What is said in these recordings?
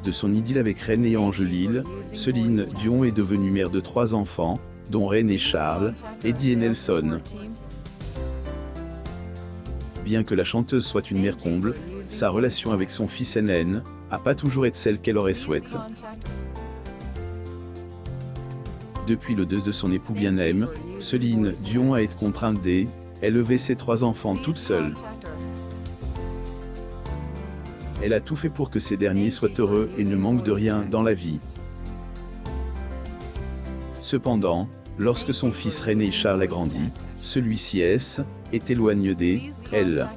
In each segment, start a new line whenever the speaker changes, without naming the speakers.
De son idylle avec René Angelil, Céline Dion est devenue mère de 3 enfants, dont René Charles, Eddie et Nelson. Bien que la chanteuse soit une mère comble, sa relation avec son fils NN n'a pas toujours été celle qu'elle aurait souhaité. Depuis le décès de son époux bien-aimé, Céline Dion a été contrainte d'élever ses 3 enfants toute seule. Elle a tout fait pour que ces derniers soient heureux et ne manquent de rien dans la vie. Cependant, lorsque son fils René Charles a grandi, celui-ci est éloigné d'elle.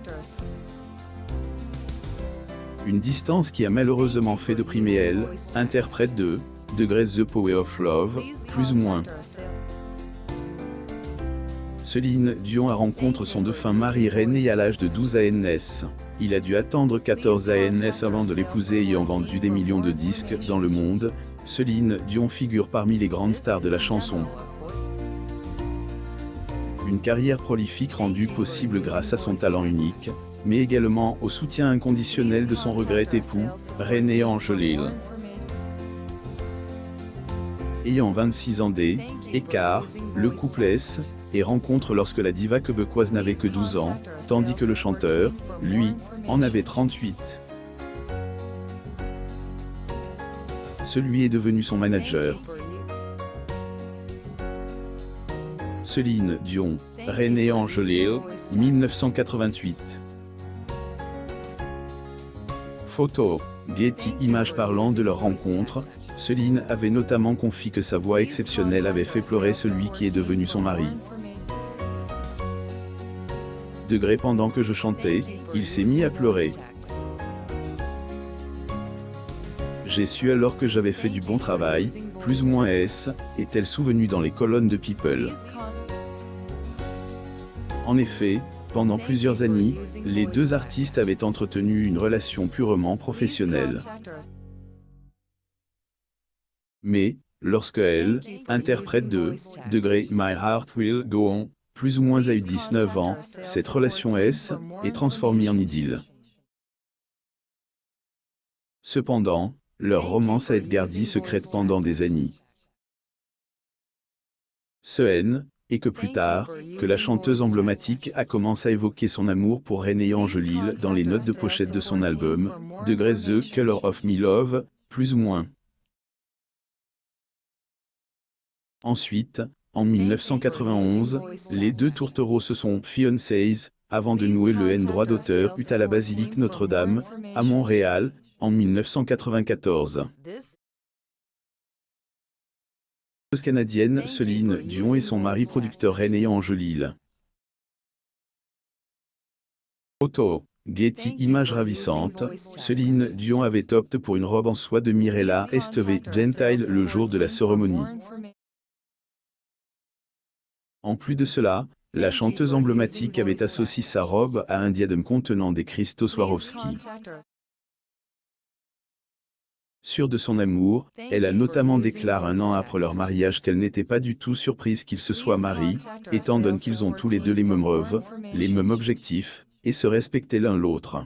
Une distance qui a malheureusement fait de Prime et elle, interprète de Grace The Power of Love, plus ou moins. Céline Dion a rencontré son défunt mari René à l'âge de 12 ans. Il a dû attendre 14 ans avant de l'épouser ayant vendu des millions de disques dans le monde. Céline Dion figure parmi les grandes stars de la chanson. Une carrière prolifique rendue possible grâce à son talent unique, mais également au soutien inconditionnel de son regretté époux, René Angelil. Ayant 26 ans d'écart, le couple et rencontre lorsque la diva québécoise n'avait que 12 ans, tandis que le chanteur, lui, en avait 38. Celui est devenu son manager. Céline Dion, René Angelil, 1988. Photo. Getty Images. Parlant de leur rencontre, Céline avait notamment confié que sa voix exceptionnelle avait fait pleurer celui qui est devenu son mari. Pendant que je chantais, il s'est mis à pleurer. J'ai su alors que j'avais fait du bon travail, plus ou moins est-elle souvenue dans les colonnes de People. En effet, pendant plusieurs années, les deux artistes avaient entretenu une relation purement professionnelle. Mais, lorsque elle, interprète de My Heart Will Go On, plus ou moins à 19 ans, cette relation est transformée en idylle. Cependant, leur romance a été gardée secrète pendant des années. Et que plus tard, que la chanteuse emblématique a commencé à évoquer son amour pour René Angelil dans les notes de pochette de son album, Grace The Color of My Love, plus ou moins. Ensuite, en 1991, les deux tourtereaux se sont fiancés, avant de nouer le droit d'auteur à la basilique Notre-Dame, à Montréal, en 1994. Canadienne Céline Dion et son mari producteur René Angelil. Photo. Getty Images. Ravissante, Céline Dion avait opté pour une robe en soie de Mirella Esteve Gentile le jour de la cérémonie. En plus de cela, la chanteuse emblématique avait associé sa robe à un diadème contenant des cristaux Swarovski. Sûre de son amour, elle a notamment déclaré un an après leur mariage qu'elle n'était pas du tout surprise qu'ils se soient mariés, étant donné qu'ils ont tous les deux les mêmes rêves, les mêmes objectifs, et se respectaient l'un l'autre.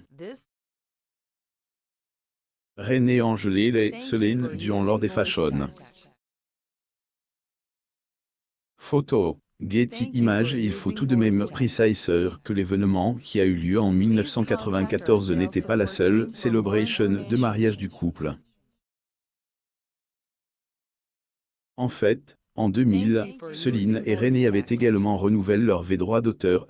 René Angelil et Céline Dion lors des Fashion. Photo. Getty Images. Il faut tout de même préciser que l'événement qui a eu lieu en 1994 n'était pas la seule célébration de mariage du couple. En fait, en 2000, Céline et René avaient également renouvelé leur droit d'auteur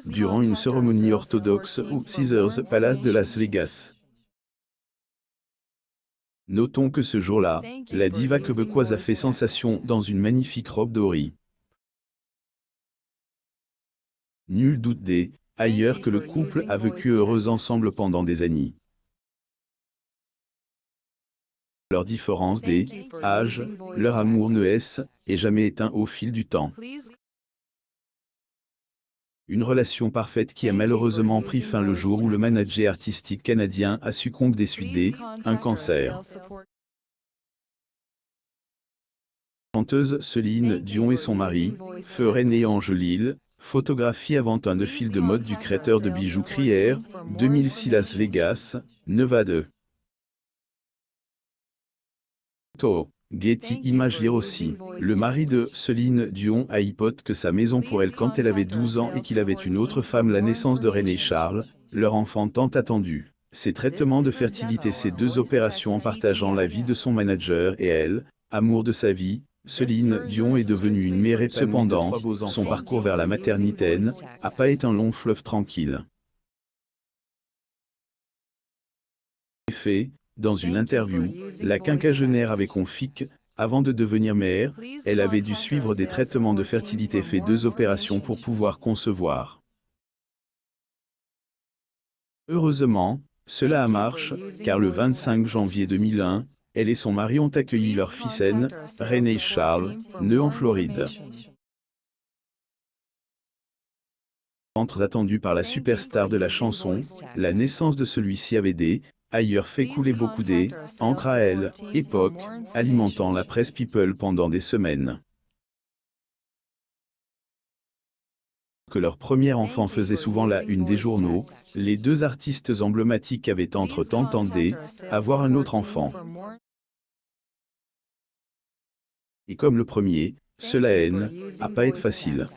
durant une cérémonie orthodoxe au Caesars Palace de Las Vegas. Notons que ce jour-là, la diva québécoise a fait sensation dans une magnifique robe dorée. Nul doute ailleurs que le couple a vécu heureux ensemble pendant des années. Leur différence âge, leur amour ne est jamais éteint au fil du temps. Une relation parfaite qui a malheureusement pris fin le jour où le manager artistique canadien a succombé des suites d'un cancer. Chanteuse Céline Dion et son mari, feu René Angelil, photographie avant un défilé de mode du créateur de bijoux Crier, 2006 Las Vegas, Nevada. Photo. Getty Images lire aussi. Le mari de Céline Dion a hypothèque que sa maison pour elle quand elle avait 12 ans et qu'il avait une autre femme. La naissance de René Charles, leur enfant tant attendu. Ses traitements de fertilité, ces deux opérations en partageant la vie de son manager et elle, amour de sa vie, Céline Dion est devenue une mère épanouie. Cependant, son parcours vers la maternité n'a pas été un long fleuve tranquille. En effet, dans une interview, la quinquagénaire avait confié que, avant de devenir mère, elle avait dû suivre des traitements de fertilité, fait 2 opérations pour pouvoir concevoir. Heureusement, cela a marché, car le 25 janvier 2001, elle et son mari ont accueilli leur fils aîné, René Charles, né en Floride. Attendu par la superstar de la chanson, la naissance de celui-ci avait ailleurs fait couler beaucoup d'encre à elle, époque, alimentant la presse People pendant des semaines. Que leur premier enfant faisait souvent la une des journaux, les deux artistes emblématiques avaient entre-temps tenté avoir un autre enfant. Et comme le premier, cela n'a pas été facile.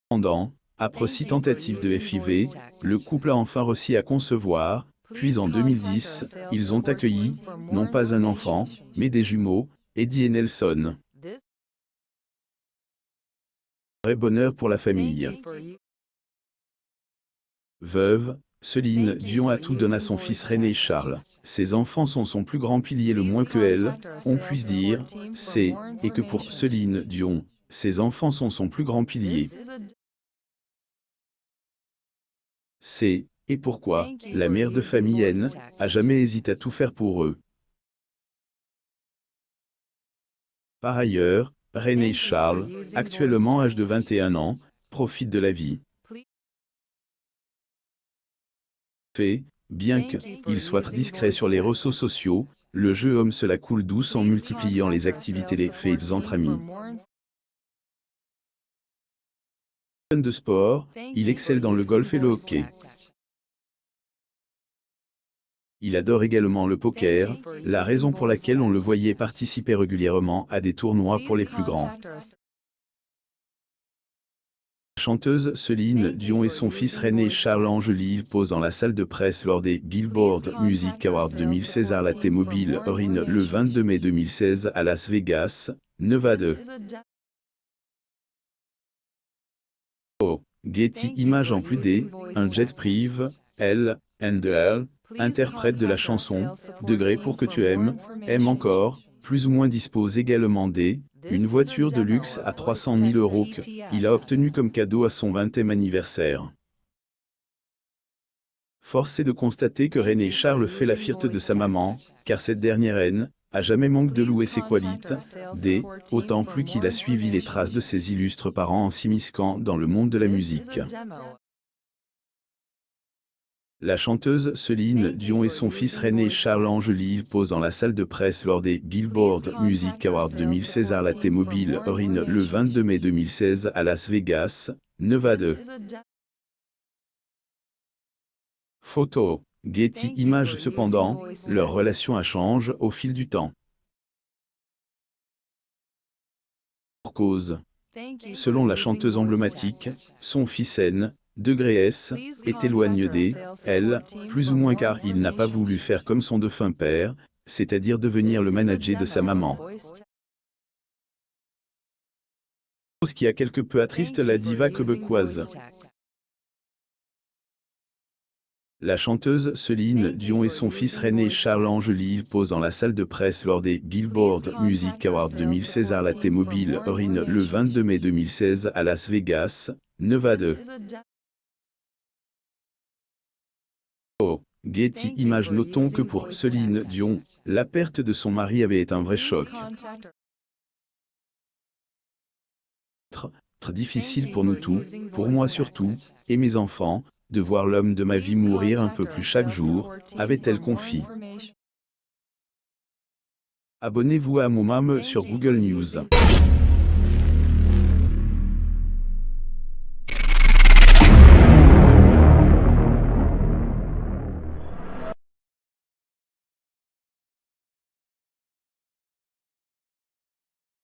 Cependant, après 6 tentatives de FIV, le couple a enfin réussi à concevoir, puis en 2010, ils ont accueilli, non pas un enfant, mais des jumeaux, Eddie et Nelson. Vrai bonheur pour la famille. Veuve, Céline Dion a tout donné à son fils René Charles. Ses enfants sont son plus grand pilier, le moins que elle, on puisse dire, et que pour Céline Dion, ses enfants sont son plus grand pilier. Et pourquoi la mère de famille a jamais hésité à tout faire pour eux. Par ailleurs, René Charles, actuellement âgé de 21 ans, profite de la vie. Bien qu'il soit discret sur les réseaux sociaux, le jeune homme se la coule douce en multipliant les activités des fêtes entre amis. De sport, il excelle dans le golf et le hockey. Il adore également le poker, la raison pour laquelle on le voyait participer régulièrement à des tournois pour les plus grands. La chanteuse Céline Dion et son fils René Charles Angelique posent dans la salle de presse lors des Billboard Music Awards 2016 à la T-Mobile Arena le 22 mai 2016 à Las Vegas, Nevada. Getty Images en plus un jet privé, elle, interprète de la chanson « Degré pour que tu aimes », encore, plus ou moins dispose également une voiture de luxe à 300 000 € qu'il a obtenue comme cadeau à son 20e anniversaire. Force est de constater que René Charles fait la fierté de sa maman, car cette dernière a jamais manqué de louer ses qualités, autant plus qu'il a suivi les traces de ses illustres parents en s'immisçant dans le monde de la musique. La chanteuse Céline Dion et son fils René Charles Angelique posent dans la salle de presse lors des Billboard Music Awards 2016 à la T-Mobile Arena le 22 mai 2016 à Las Vegas, Nevada. Photo. Getty Images. Cependant, leur relation change au fil du temps. Pour cause. Selon la chanteuse emblématique, son fils Degré est éloigné d'elle, plus ou moins car il n'a pas voulu faire comme son défunt père, c'est-à-dire devenir le manager de sa maman. Ce qui a quelque peu attriste la diva québécoise. La chanteuse Céline Dion et son fils René Charles Angelique posent dans la salle de presse lors des Billboard Music Awards 2016 à la T-Mobile Arena le 22 mai 2016 à Las Vegas, Nevada. Getty Images. Notons que pour Céline Dion, la perte de son mari avait été un vrai choc. Très difficile pour nous tous, pour moi surtout, et mes enfants, de voir l'homme de ma vie mourir un peu plus chaque jour, avait-elle confié. Abonnez-vous à mon sur Google News.